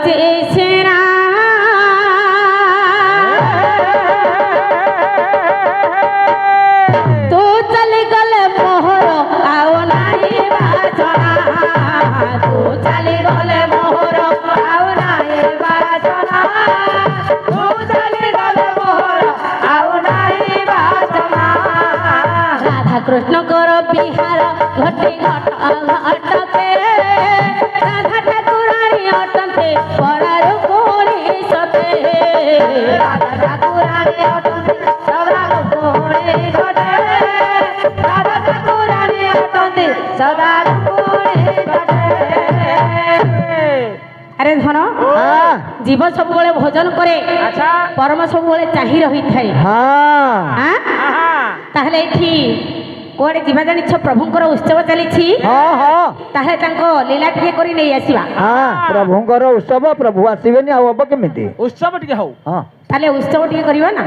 চেনা तू चली गले मोहर आओ नहीं बाजना तू चली गले मोहर आओ नहीं बाजना तू चली गले मोहर आओ नहीं बाजना राधा कृष्ण कर बिहार घटे घट घटके राधा ठाकुरानी अटंते पड़ार कोणी सते राधा ठाकुरानी अटंते सदा कोणी घटे राधा ठाकुरानी अटंते सदा कोणी घटे अरे धन जीव सब भोजन करे परम सब चाही रही थाए ताहले एठी कोड़े जीवा जानिछ प्रभुंकर उत्सव चली लीला टे कर नहीं आसवा प्रभुंकर उत्सव प्रभु आसबे उत्सव टे उत्सव टे करवा ना।